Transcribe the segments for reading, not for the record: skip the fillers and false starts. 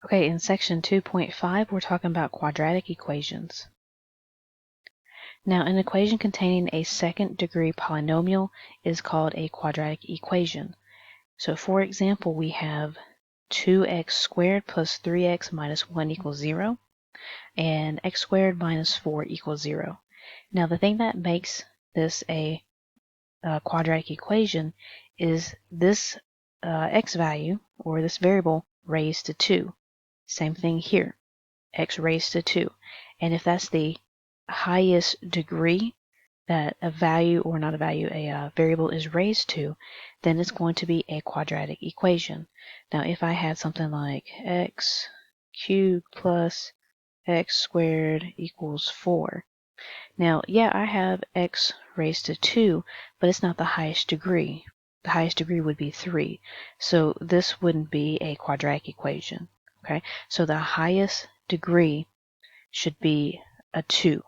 Okay, in section 2.5, we're talking about quadratic equations. Now, an equation containing a second-degree polynomial is called a quadratic equation. So, for example, we have 2x squared plus 3x minus 1 equals 0, and x squared minus 4 equals 0. Now, the thing that makes this a quadratic equation is this x value, or this variable, raised to 2. Same thing here, x raised to 2. And if that's the highest degree that a value, or not a value, a variable is raised to, then it's going to be a quadratic equation. Now, if I had something like x cubed plus x squared equals 4. Now, yeah, I have x raised to 2, but it's not the highest degree. The highest degree would be 3. So this wouldn't be a quadratic equation. Okay, so the highest degree should be a 2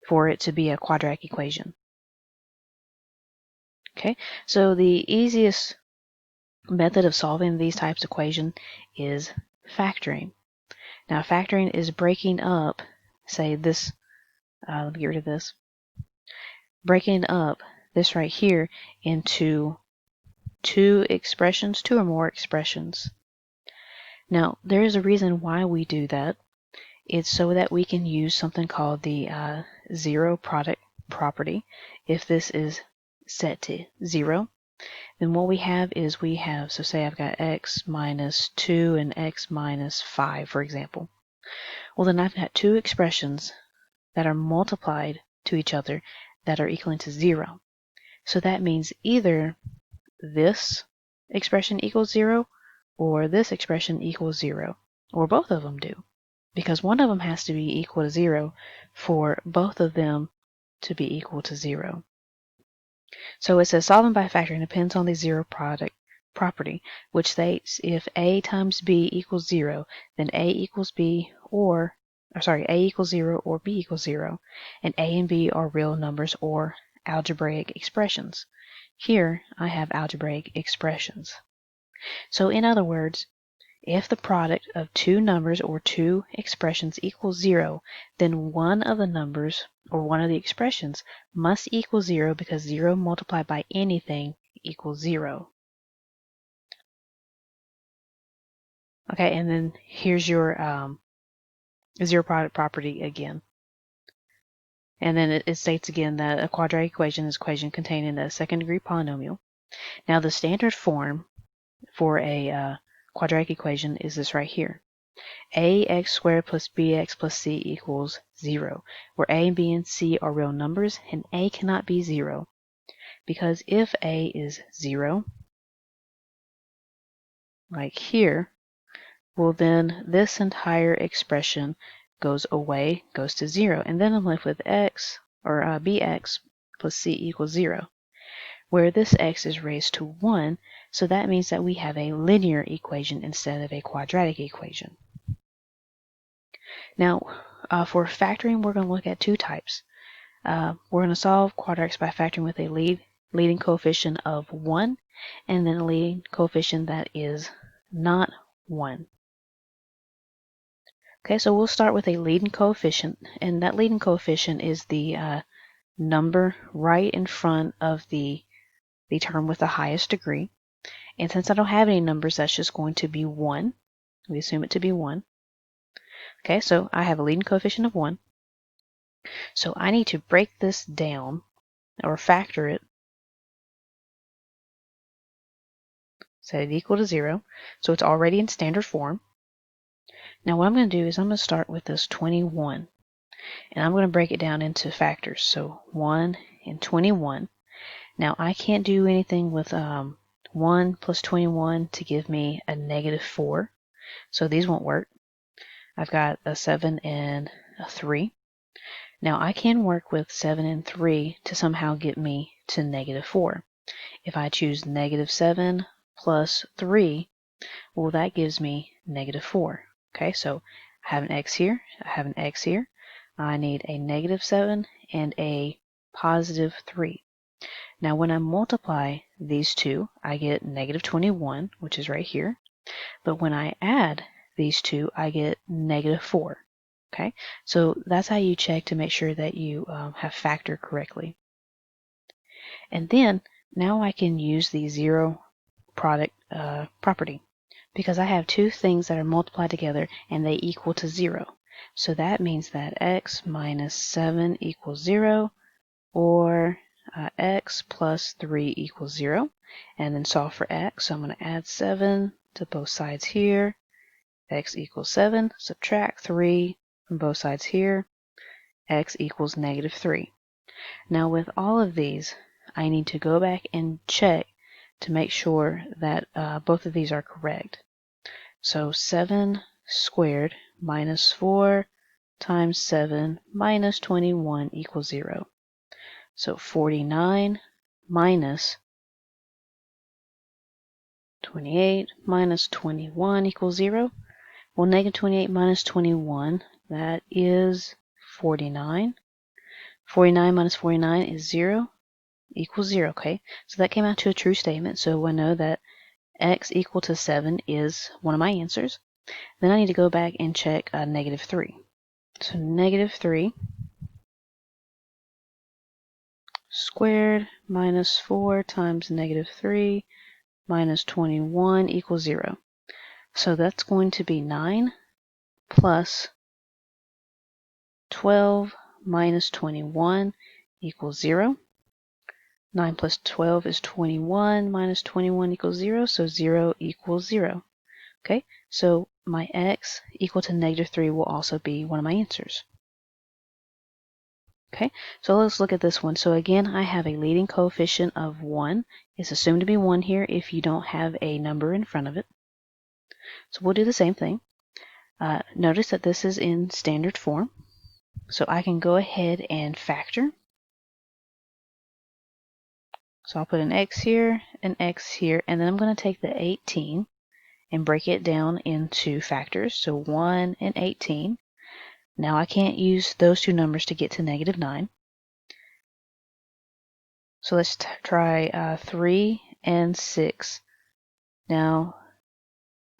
for it to be a quadratic equation. Okay, so the easiest method of solving these types of equations is factoring. Now, factoring is breaking up, say this, let me get rid of this, breaking up this right here into two or more expressions. Now, there is a reason why we do that. It's so that we can use something called the zero product property. If this is set to 0, then what we have is so say I've got x minus 2 and x minus 5, for example. Well, then I've got two expressions that are multiplied to each other that are equal to 0. So that means either this expression equals 0 or this expression equals 0, or both of them do, because one of them has to be equal to 0 for both of them to be equal to 0. So it says solving by factoring depends on the zero product property, which states if a times b equals 0, then a equals 0 or b equals 0, and a and b are real numbers or algebraic expressions. Here I have algebraic expressions. So in other words, if the product of two numbers or two expressions equals 0, then one of the numbers or one of the expressions must equal 0, because 0 multiplied by anything equals 0. Okay, and then here's your zero product property again. And then it states again that a quadratic equation is an equation containing a second-degree polynomial. Now, the standard form for a quadratic equation is this right here. ax squared plus bx plus c equals 0, where a, b, and c are real numbers, and a cannot be 0. Because if a is 0, like here, well then this entire expression goes away, goes to 0, and then I'm left with x, or bx plus c equals 0, where this x is raised to 1, so that means that we have a linear equation instead of a quadratic equation. Now, for factoring, we're going to look at two types. We're going to solve quadratics by factoring with a leading coefficient of 1, and then a leading coefficient that is not 1. Okay, so we'll start with a leading coefficient, and that leading coefficient is the number right in front of the term with the highest degree. And since I don't have any numbers, that's just going to be 1. We assume it to be 1. Okay, so I have a leading coefficient of 1. So I need to break this down, or factor it, set it equal to 0. So it's already in standard form. Now what I'm going to do is I'm going to start with this 21. And I'm going to break it down into factors. So 1 and 21. Now I can't do anything with 1 plus 21 to give me a negative 4. So these won't work. I've got a 7 and a 3. Now I can work with 7 and 3 to somehow get me to negative 4. If I choose negative 7 plus 3, well, that gives me negative 4. Okay, so I have an x here, I have an x here. I need a negative 7 and a positive 3. Now when I multiply these two, I get negative 21, which is right here, But when I add these two, I get -4. Okay, so that's how you check to make sure that you have factored correctly. And then now I can use the zero product property because I have two things that are multiplied together and they equal to 0. So that means that x minus 7 equals 0, or x plus 3 equals 0. And then solve for x. So I'm going to add 7 to both sides here. X equals 7. Subtract 3 from both sides here. X equals -3. Now with all of these, I need to go back and check to make sure that both of these are correct. So 7 squared minus 4 times 7 minus 21 equals 0. So 49 minus 28 minus 21 equals 0. Well, -28 minus 21, that is 49. 49 minus 49 is 0, equals 0, okay? So that came out to a true statement, so I know that x equal to 7 is one of my answers. Then I need to go back and check -3. So -3 squared minus 4 times -3 minus 21 equals 0. So that's going to be 9 plus 12 minus 21 equals 0. 9 plus 12 is 21, minus 21 equals 0, so 0 equals 0. Okay, so my x equal to -3 will also be one of my answers. Okay, so let's look at this one. So again, I have a leading coefficient of 1. It's assumed to be 1 here if you don't have a number in front of it. So we'll do the same thing. Notice that this is in standard form. So I can go ahead and factor. So I'll put an x here, and then I'm going to take the 18 and break it down into factors. So 1 and 18. Now I can't use those two numbers to get to -9. So let's try 3 and 6. Now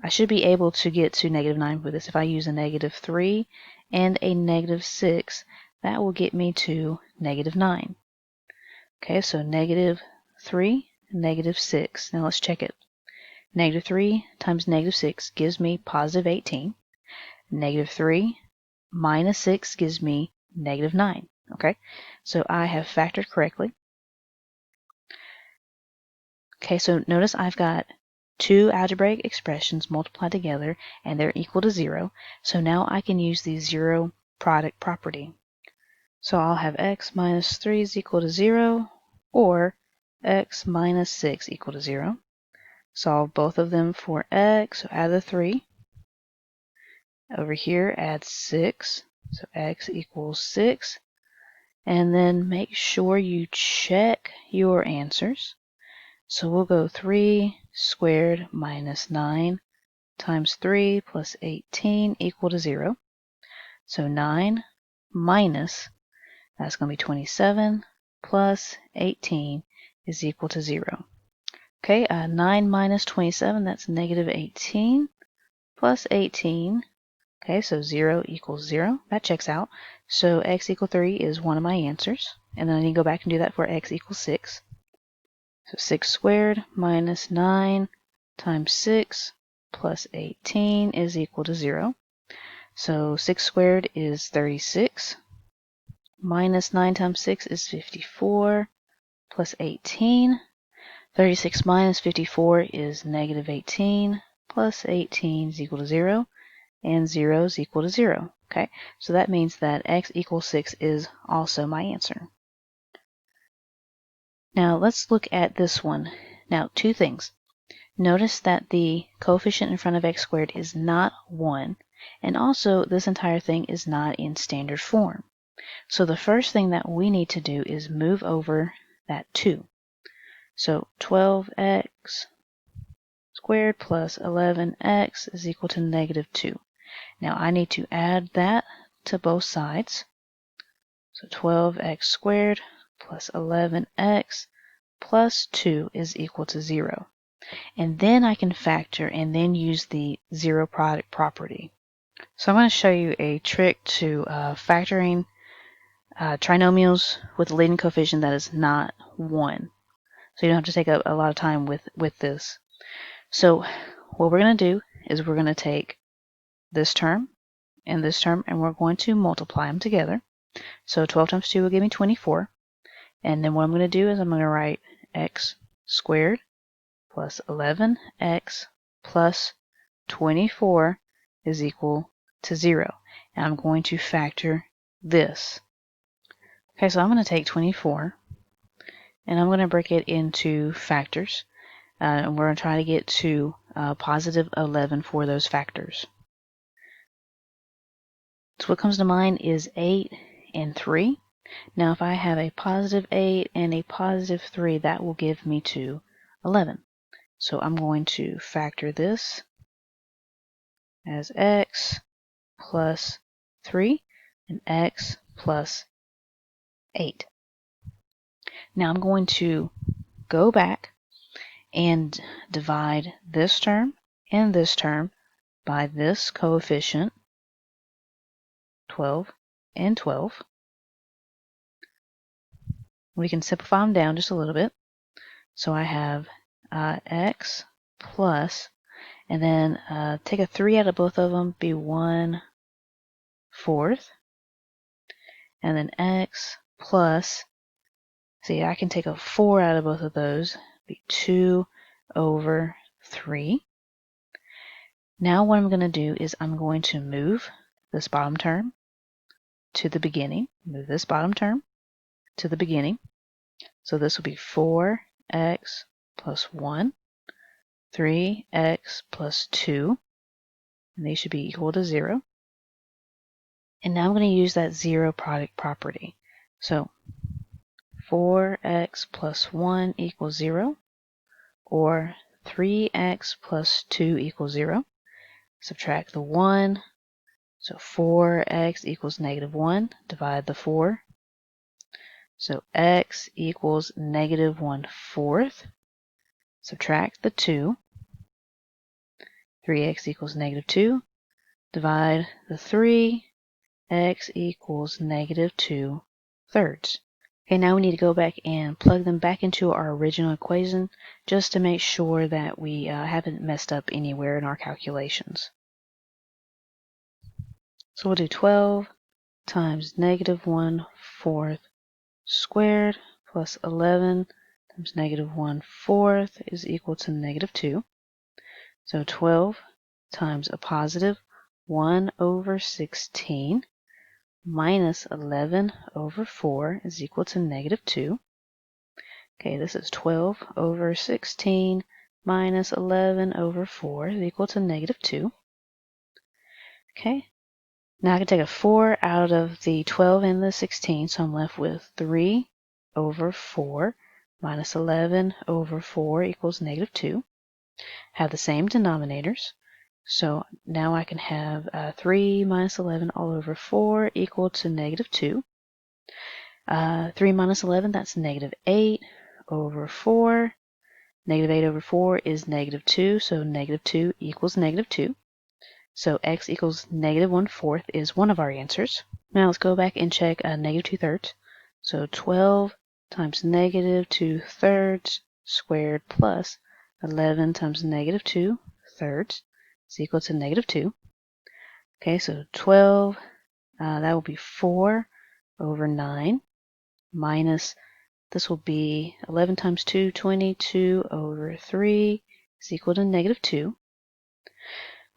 I should be able to get to -9 with this. If I use a -3 and a -6, that will get me to -9. Okay, so -3, -6. Now let's check it. -3 times -6 gives me +18. -3 minus 6 gives me -9. Okay, so I have factored correctly. Okay, so notice I've got two algebraic expressions multiplied together and they're equal to 0. So now I can use the zero product property. So I'll have x minus 3 is equal to 0, or x minus 6 equal to 0. Solve both of them for x, so add the 3. Over here, add 6, so x equals 6. And then make sure you check your answers. So we'll go 3 squared minus 9 times 3 plus 18 equal to 0. So 9 minus, that's going to be 27, plus 18 is equal to 0. Okay, 9 minus 27, that's -18, plus 18. Okay, so 0 equals 0. That checks out. So x equals 3 is one of my answers. And then I need to go back and do that for x equals 6. So 6 squared minus 9 times 6 plus 18 is equal to 0. So 6 squared is 36. Minus 9 times 6 is 54. Plus 18. 36 minus 54 is -18. Plus 18 is equal to 0. And 0 is equal to 0. Okay, so that means that x equals 6 is also my answer. Now let's look at this one. Now, two things. Notice that the coefficient in front of x squared is not 1, and also this entire thing is not in standard form. So the first thing that we need to do is move over that 2. So 12x squared plus 11x is equal to -2. Now I need to add that to both sides. So 12x squared plus 11x plus 2 is equal to 0. And then I can factor and then use the zero product property. So I'm going to show you a trick to factoring trinomials with a leading coefficient that is not 1. So you don't have to take a lot of time with this. So what we're going to do is we're going to take this term and this term, and we're going to multiply them together. So 12 times 2 will give me 24. And then what I'm going to do is I'm going to write x squared plus 11x plus 24 is equal to 0. And I'm going to factor this. Okay, so I'm going to take 24 and I'm going to break it into factors. And we're going to try to get to positive 11 for those factors. So what comes to mind is 8 and 3. Now if I have a positive 8 and a positive 3, that will give me to 11. So I'm going to factor this as x plus 3 and x plus 8. Now I'm going to go back and divide this term and this term by this coefficient, 12 and 12. We can simplify them down just a little bit. So I have x plus, and then take a 3 out of both of them, be 1/4. And then x plus, see, I can take a 4 out of both of those, be 2/3. Now what I'm going to do is I'm going to move this bottom term to the beginning. Move this bottom term to the beginning. So this will be 4x plus 1, 3x plus 2, and they should be equal to 0. And now I'm going to use that zero product property. So 4x plus 1 equals 0, or 3x plus 2 equals 0. Subtract the 1, so 4x equals -1, divide the 4. So x equals -1/4. Subtract the 2. 3x equals -2. Divide the 3. X equals -2/3. Okay, now we need to go back and plug them back into our original equation just to make sure that we haven't messed up anywhere in our calculations. So we'll do 12 times -1/4 squared plus 11 times -1/4 is equal to -2. So 12 times a positive 1/16 minus 11/4 is equal to -2. Okay, this is 12/16 minus 11/4 is equal to -2. Okay, now I can take a 4 out of the 12 and the 16, so I'm left with 3/4 minus 11/4 equals -2. Have the same denominators. So now I can have 3 minus 11 all over 4 equal to -2. 3 minus 11, that's -8/4. -8/4 is -2, so -2 equals -2. So x equals -1/4 is one of our answers. Now let's go back and check -2/3. So 12 times -2/3 squared plus 11 times -2/3 is equal to -2. Okay, so 12, that will be 4/9 minus, this will be 11 times 2, 22/3 is equal to -2.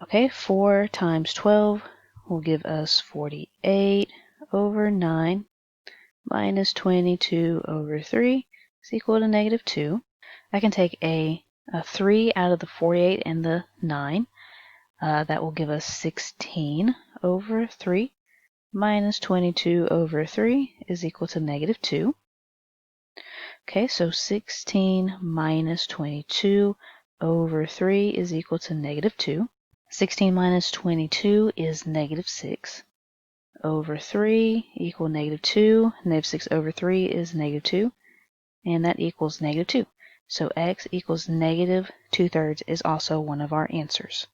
Okay, 4 times 12 will give us 48/9 minus 22/3 is equal to -2. I can take a 3 out of the 48 and the 9. That will give us 16/3 minus 22/3 is equal to -2. Okay, so 16 minus 22/3 is equal to -2. 16 minus 22 is -6/3 equal -2. -6/3 is -2, and that equals -2. So x equals negative 2/3 is also one of our answers.